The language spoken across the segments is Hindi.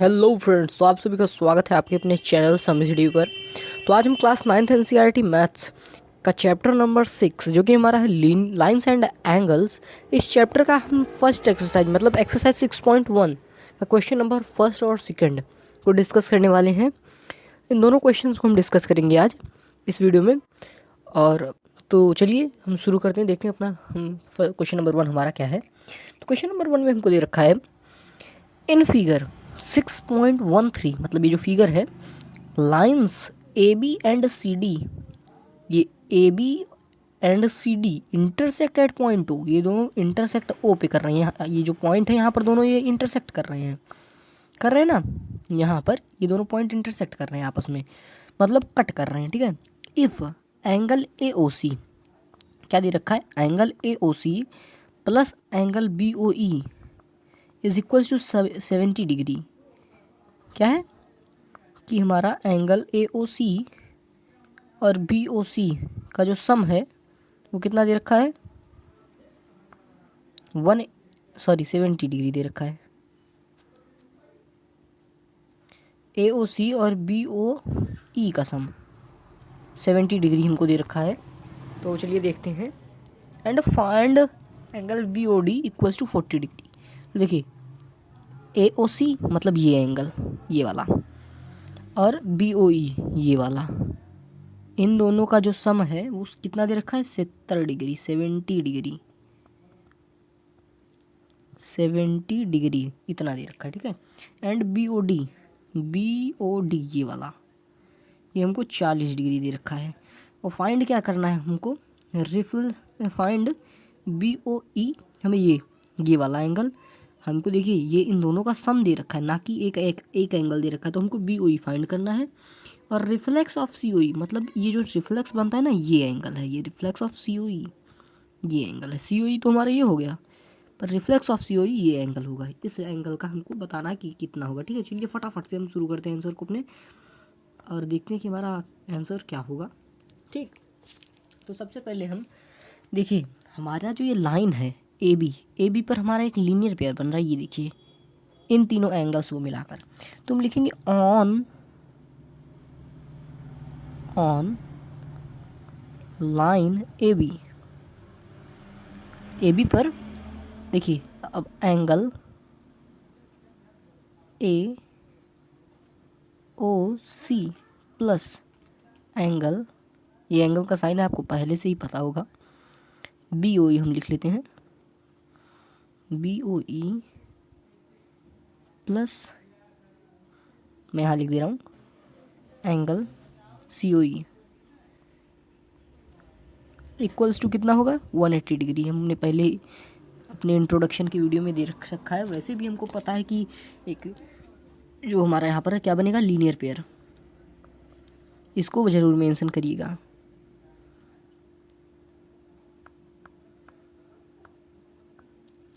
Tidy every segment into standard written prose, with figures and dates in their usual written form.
हेलो फ्रेंड्स, तो आप सभी का स्वागत है आपके अपने चैनल समझ डी पर। तो आज हम क्लास 9th एनसीईआरटी मैथ्स का चैप्टर नंबर 6 जो कि हमारा है लाइंस एंड एंगल्स। इस चैप्टर का हम फर्स्ट एक्सरसाइज मतलब एक्सरसाइज 6.1 का क्वेश्चन नंबर फर्स्ट और सेकंड को डिस्कस करने वाले हैं। इन दोनों क्वेश्चंस को हम डिस्कस करेंगे आज इस वीडियो में। और तो चलिए हम शुरू करते हैं, देखते हैं अपना हम क्वेश्चन नंबर 1 हमारा क्या है। तो क्वेश्चन नंबर 1 में हमको दे रखा है इन फिगर 6.13, मतलब ये जो फिगर है, lines A B and C D, ये A B and C D intersect at point O, ये दोनों इंटरसेक्ट ओ पे कर रहे हैं। ये जो पॉइंट है यहाँ पर दोनों ये इंटरसेक्ट कर रहे हैं ना, यहाँ पर ये दोनों पॉइंट इंटरसेक्ट कर रहे हैं आपस में, मतलब कट कर रहे हैं, ठीक है। इफ़ एंगल ए ओ सी, क्या दे रखा है, angle A O C plus angle B O E is equals to 70 degree. क्या है कि हमारा एंगल ए ओ सी और बी ओ सी का जो सम है वो कितना दे रखा है, 70 डिग्री दे रखा है। ए ओ सी और बी ओ ई का सम 70 डिग्री हमको दे रखा है। तो चलिए देखते हैं। And find angle B O D equals to 40 degree. तो देखिए ए ओ सी मतलब ये एंगल, ये वाला, और बी ओ ई ये वाला, इन दोनों का जो सम है वो कितना दे रखा है, 70 डिग्री, 70 डिग्री इतना दे रखा है, ठीक है। एंड बी ओ डी ये वाला, ये हमको 40 डिग्री दे रखा है। और फाइंड क्या करना है हमको, फाइंड बी ओ ई, हमें ये वाला एंगल हमको, देखिए ये इन दोनों का सम दे रखा है, ना कि एक एंगल दे रखा है। तो हमको बी ओ ई फाइंड करना है। और रिफ्लेक्स ऑफ सी ओ ई, मतलब ये जो रिफ्लेक्स बनता है ना, ये एंगल है, ये रिफ्लेक्स ऑफ सी ओ ई, ये एंगल है। सी ओ ई तो हमारा ये हो गया, पर रिफ्लेक्स ऑफ सी ओ ई ये एंगल होगा। इस एंगल का हमको बताना कि कितना होगा, ठीक है। चलिए फटाफट से हम शुरू करते हैं आंसर को अपने, और देखते हैं कि हमारा आंसर क्या होगा, ठीक। तो सबसे पहले हम देखिए, हमारा जो ये लाइन है ए बी पर हमारा एक लीनियर पेयर बन रहा है, ये देखिए इन तीनों एंगल्स को मिलाकर। तो हम लिखेंगे ऑन लाइन ए बी पर, देखिए अब angle A O C plus angle, ये एंगल का साइन है आपको पहले से ही पता होगा, बी ओ ई हम लिख लेते हैं, बी ओ ई प्लस, मैं यहाँ लिख दे रहा हूँ angle C O E equals to कितना होगा, 180 डिग्री। हमने पहले अपने इंट्रोडक्शन की वीडियो में दे रखा है। वैसे भी हमको पता है कि एक जो हमारा यहाँ पर है क्या बनेगा, लीनियर पेयर, इसको ज़रूर मेंशन करिएगा।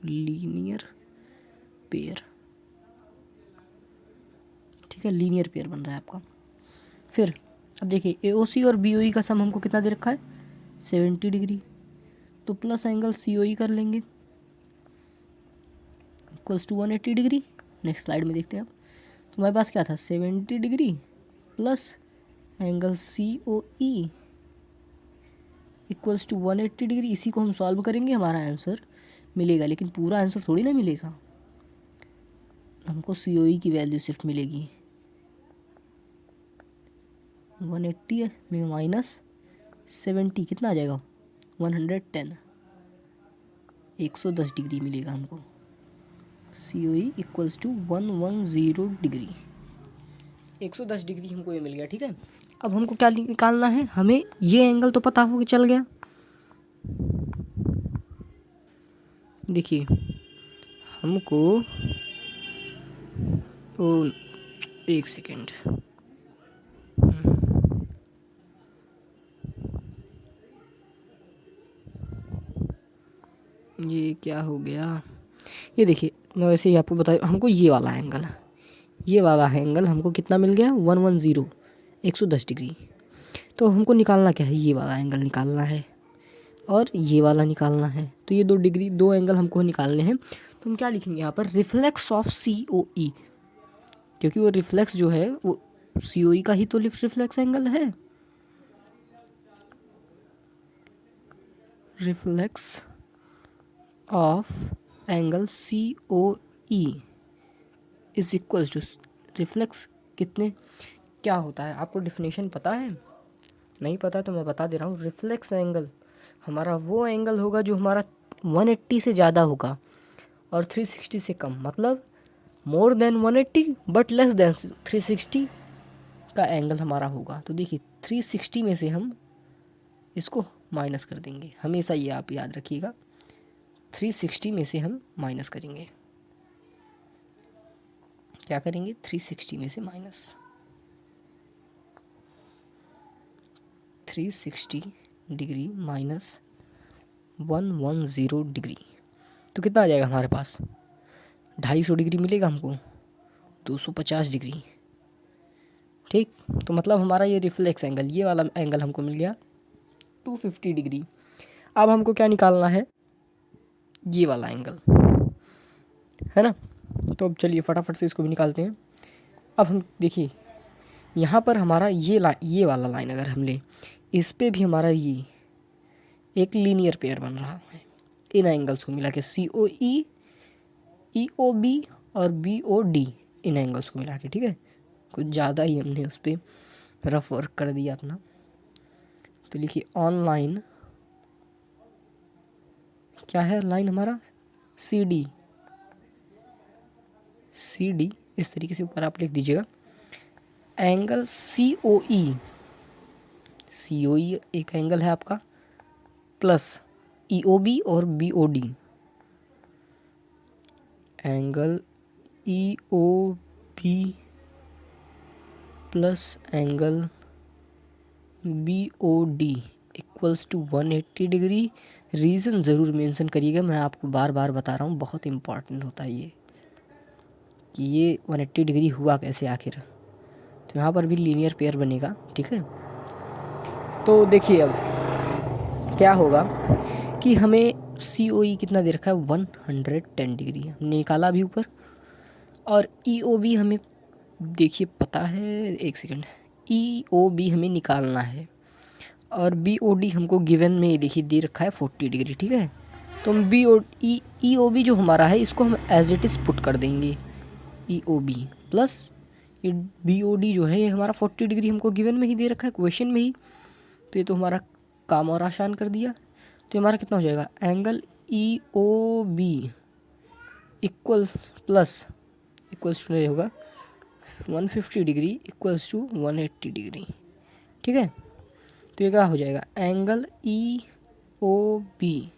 लीनियर पेयर, ठीक है, लीनियर पेयर बन रहा है आपका। फिर अब देखिए ए ओ सी और बी ओ ई का सम हमको कितना दे रखा है, 70 डिग्री। तो plus angle C O E कर लेंगे equals to 180 degree. Next slide में देखते हैं आप। तो हमारे पास क्या था, 70 degree plus angle C O E equals to 180 degree. इसी को हम सॉल्व करेंगे, हमारा आंसर मिलेगा। लेकिन पूरा आंसर थोड़ी ना मिलेगा, हमको सी ओ ई की वैल्यू सिर्फ मिलेगी। 180 में माइनस 70 कितना आ जाएगा, 110, 110 डिग्री मिलेगा हमको। C O E equals to 110 degree, 110 degree हमको ये मिल गया, ठीक है। अब हमको क्या निकालना है, हमें ये एंगल तो पता हो कि चल गया। देखिए हमको ओ एक सेकेंड, ये क्या हो गया, ये देखिए मैं वैसे ही आपको बता, हमको ये वाला एंगल हमको कितना मिल गया, 110, 110 डिग्री। तो हमको निकालना क्या है, ये वाला एंगल निकालना है और ये वाला निकालना है। तो ये दो एंगल हमको निकालने हैं। तो हम क्या लिखेंगे यहाँ पर, रिफ्लेक्स ऑफ सी ओ ई, क्योंकि वो रिफ्लेक्स जो है वो COE का ही तो रिफ्लेक्स एंगल है। Reflex of angle COE is equal to reflex कितने, क्या होता है आपको डेफिनेशन पता है? नहीं पता तो मैं बता दे रहा हूँ। रिफ्लेक्स एंगल हमारा वो एंगल होगा जो हमारा 180 से ज़्यादा होगा और 360 से कम, मतलब more than 180 but less than 360 का एंगल हमारा होगा। तो देखिए 360 में से हम इसको माइनस कर देंगे, हमेशा ये आप याद रखिएगा। 360 में से हम माइनस करेंगे, क्या करेंगे? 360 में से माइनस 360 डिग्री माइनस 110 डिग्री, तो कितना आ जाएगा हमारे पास? 250 डिग्री मिलेगा हमको, 250 डिग्री। ठीक, तो मतलब हमारा ये रिफ्लेक्स एंगल, ये वाला एंगल हमको मिल गया 250 डिग्री। अब हमको क्या निकालना है? ये वाला एंगल, है ना। तो अब चलिए फटाफट से इसको भी निकालते हैं। अब हम देखिए यहाँ पर हमारा ये वाला लाइन अगर हम लें, इस पे भी हमारा ये एक लीनियर पेयर बन रहा है इन एंगल्स को मिला के, COE, EOB और BOD, इन एंगल्स को मिला के। ठीक है, कुछ ज़्यादा ही हमने उस पर रफ वर्क कर दिया अपना। तो लिखिए ऑनलाइन, क्या है लाइन हमारा? CD इस तरीके से ऊपर आप लिख दीजिएगा। एंगल COE एक एंगल है आपका, प्लस EOB और BOD, angle EOB plus angle BOD equals to 180 degree. Reason ज़रूर मेंशन करिएगा, मैं आपको बार बार बता रहा हूँ, बहुत इम्पॉर्टेंट होता है ये कि ये 180 डिग्री हुआ कैसे आखिर। तो यहाँ पर भी लीनियर पेयर बनेगा। ठीक है, तो देखिए अब क्या होगा कि हमें COE कितना दे रखा है? 110 डिग्री हमने निकाला अभी ऊपर, और EOB हमें देखिए पता है, एक सेकंड, EOB हमें निकालना है और BOD हमको गिवन में देखिए दे रखा है 40 डिग्री। ठीक है, तो हम EOB जो हमारा है इसको हम एज इट इज़ पुट कर देंगे, EOB प्लस ये BOD जो है ये हमारा 40 डिग्री हमको गिवन में ही दे रखा है, क्वेश्चन में ही। तो ये तो हमारा काम और आसान कर दिया। तो हमारा कितना हो जाएगा? एंगल EOB इक्वल्स टू होगा 150 डिग्री इक्वल्स टू 180 डिग्री। ठीक है, तो ये क्या हो जाएगा? Angle EOB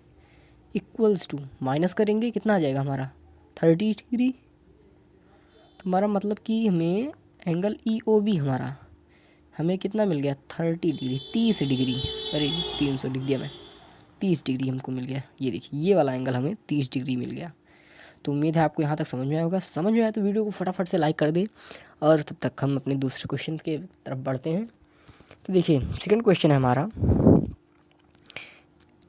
equals to, minus करेंगे कितना आ जाएगा हमारा? 30 डिग्री। तो हमारा मतलब कि हमें एंगल EOB हमारा हमें कितना मिल गया? 30 डिग्री, 30 डिग्री, अरे 300 लिख दिया मैं, 30 डिग्री हमको मिल गया। ये देखिए ये वाला एंगल हमें 30 डिग्री मिल गया। तो उम्मीद है आपको यहाँ तक समझ में आया होगा। समझ में आया तो वीडियो को फटाफट से लाइक कर दें, और तब तक हम अपने दूसरे क्वेश्चन के तरफ बढ़ते हैं। तो देखिए सेकंड क्वेश्चन है हमारा,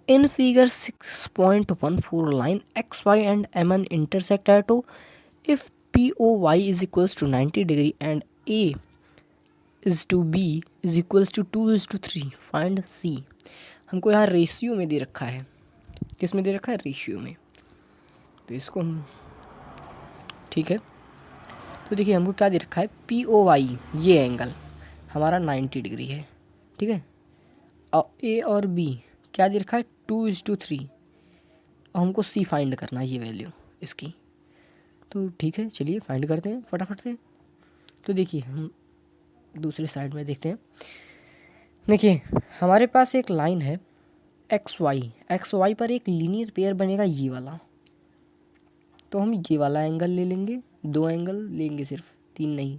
in figure 6.14 line XY and MN intersect at O if POY is equals to 90 degree and A is to B is equals to 2:3, find C। हमको यहाँ रेशियो में दे रखा है, किस में दे रखा है? रेशियो में। तो इसको हम, ठीक है, तो देखिए हमको क्या दे रखा है? POY ये एंगल हमारा 90 डिग्री है। ठीक है, और A और B क्या दे रखा है? 2:3, और हमको C फाइंड करना है, ये वैल्यू इसकी। तो ठीक है, चलिए फाइंड करते हैं फटाफट से। तो देखिए हम दूसरे साइड में देखते हैं। देखिए हमारे पास एक लाइन है XY पर एक लीनियर पेयर बनेगा ये वाला। तो हम ये वाला एंगल ले लेंगे, 2 एंगल लेंगे, सिर्फ 3 नहीं,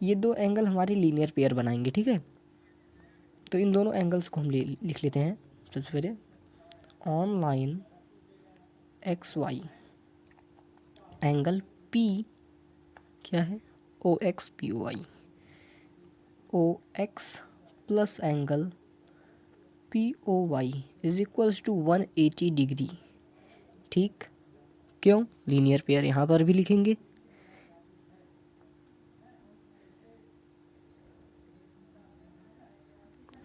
ये 2 एंगल हमारी लीनियर पेयर बनाएंगे। ठीक है, तो इन दोनों एंगल्स को हम लिख लेते हैं। सबसे पहले on line XY angle P क्या है? OX POY, OX plus angle POY is equals to 180 degree. ठीक, क्यों? लीनियर पेयर यहाँ पर भी लिखेंगे,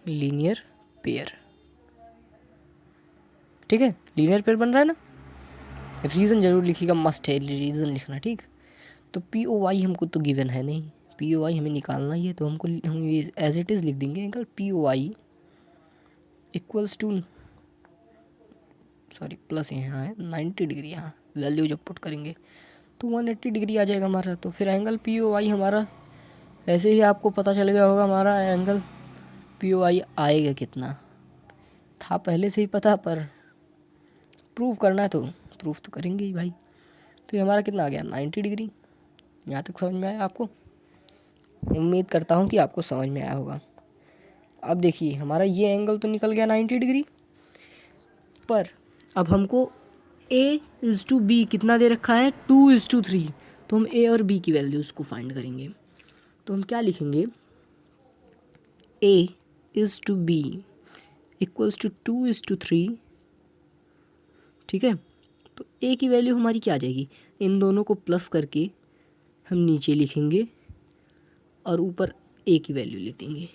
लीनियर पेयर। ठीक है, लीनियर पेयर बन रहा है ना। रीज़न जरूर लिखिएगा, मस्ट है रीज़न लिखना। ठीक, तो पी ओ वाई हमको तो गिवन है नहीं, पी ओ वाई हमें निकालना ही है, तो हम ये एज इट इज़ लिख देंगे angle P O Y equals to, sorry plus यहाँ है 90 डिग्री, यहाँ वैल्यू जब पुट करेंगे तो 180 डिग्री आ जाएगा हमारा। तो फिर एंगल पी ओ वाई हमारा ऐसे ही आपको पता चल गया होगा हमारा एंगल पी ओ वाई आएगा कितना, था पहले से ही पता, पर प्रूव करना है तो प्रूफ तो करेंगे ही भाई। तो ये हमारा कितना आ गया 90 डिग्री। यहाँ तक समझ में आया आपको? उम्मीद करता हूँ कि आपको समझ में आया होगा। अब देखिए हमारा ये एंगल तो निकल गया 90 डिग्री, पर अब हमको A/B कितना दे रखा है 2:3, तो हम A और B की वैल्यूज़ को फाइंड करेंगे। तो हम क्या लिखेंगे, A/B इक्वल्स टू 2:3। ठीक है, तो A की वैल्यू हमारी क्या आ जाएगी, इन दोनों को प्लस करके हम नीचे लिखेंगे और ऊपर A की वैल्यू लिख देंगे।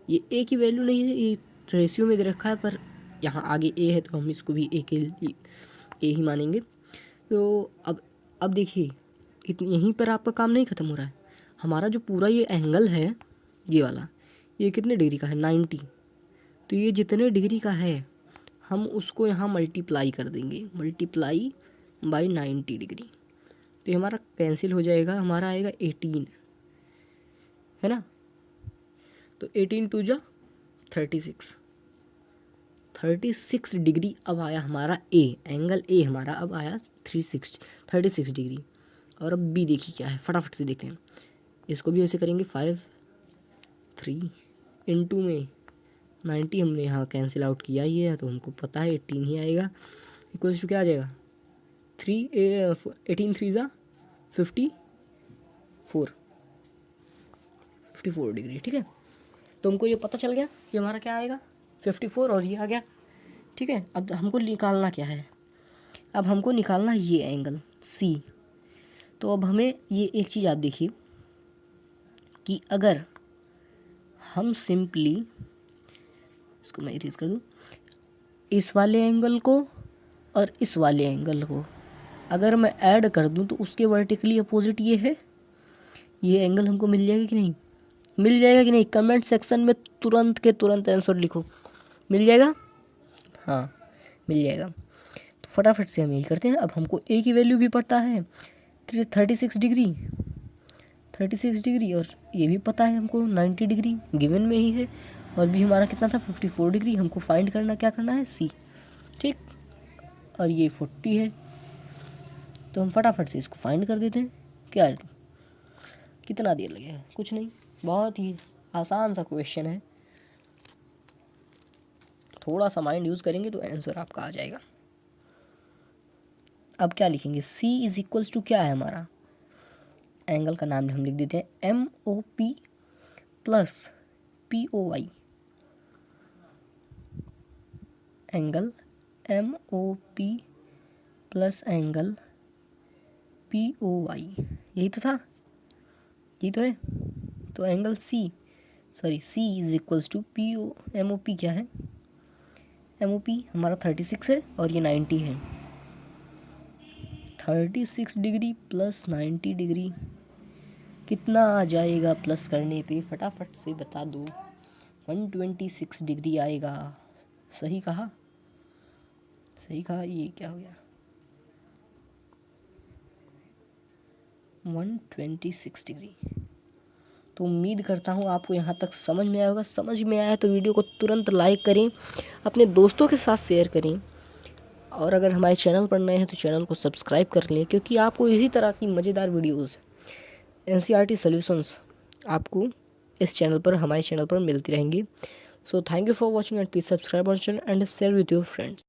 ये A की वैल्यू नहीं है, ये रेशियो में दे रखा है, पर यहाँ आगे A है तो हम इसको भी A ही मानेंगे। तो अब देखिए यहीं पर आपका काम नहीं ख़त्म हो रहा है। हमारा जो पूरा ये एंगल है ये वाला, ये कितने डिग्री का है 90, तो ये जितने डिग्री का है हम उसको यहाँ मल्टीप्लाई कर देंगे, मल्टीप्लाई बाई 90 डिग्री। तो ये हमारा कैंसिल हो जाएगा, हमारा आएगा 18, है ना। तो 18 2 जा 36 डिग्री अब आया हमारा ए, एंगल ए हमारा अब आया 36 डिग्री। और अब बी देखिए क्या है, फटाफट से देखते हैं। इसको भी ऐसे करेंगे 5 3 इंटू में 90 हमने यहाँ कैंसिल आउट किया ही है, तो हमको पता है 18 ही आएगा। इक्वल्स टू क्या आ जाएगा 18 3 जा 54 डिग्री। ठीक है, तो हमको ये पता चल गया कि हमारा क्या आएगा 54 और ये आ गया। ठीक है, अब हमको निकालना क्या है, अब हमको निकालना ये एंगल सी। तो अब हमें ये एक चीज़ आप देखिए कि अगर हम सिंपली इसको मैं इरेज कर दूँ, इस वाले एंगल को और इस वाले एंगल को अगर मैं ऐड कर दूँ तो उसके वर्टिकली अपोजिट ये है, ये एंगल हमको मिल जाएगा कि नहीं, मिल जाएगा कि नहीं? कमेंट सेक्शन में तुरंत के तुरंत आंसर लिखो, मिल जाएगा? हाँ मिल जाएगा। तो फटाफट से हम यही करते हैं। अब हमको ए की वैल्यू भी पता है 36 डिग्री और ये भी पता है हमको 90 डिग्री गिवन में ही है, और भी हमारा कितना था 54 डिग्री। हमको फाइंड करना क्या करना है सी। ठीक, और ये 40 है, तो हम फटाफट से इसको फाइंड कर देते हैं। क्या है, कितना देर लगेगा, कुछ नहीं, बहुत ही आसान सा क्वेश्चन है, थोड़ा सा माइंड यूज़ करेंगे तो आंसर आपका आ जाएगा। अब क्या लिखेंगे, C इज इक्वल्स टू क्या है हमारा, एंगल का नाम हम लिख देते हैं MOP plus POY, angle MOP plus angle POY, यही तो था, यही तो है। तो angle C is equals to MOP क्या है, MOP हमारा 36 है और ये 90 है। 36 डिग्री प्लस 90 डिग्री कितना आ जाएगा प्लस करने पे, फटाफट से बता दो। 126 डिग्री आएगा। सही कहा, सही कहा। ये क्या हो गया 126 डिग्री। तो उम्मीद करता हूँ आपको यहाँ तक समझ में आया होगा। समझ में आया तो वीडियो को तुरंत लाइक करें, अपने दोस्तों के साथ शेयर करें, और अगर हमारे चैनल पर नए हैं तो चैनल को सब्सक्राइब कर लें, क्योंकि आपको इसी तरह की मज़ेदार वीडियोस NCERT सॉल्यूशंस आपको इस चैनल पर, हमारे चैनल पर मिलती रहेंगी। So thank you for watching and please subscribe our channel and share with your friends.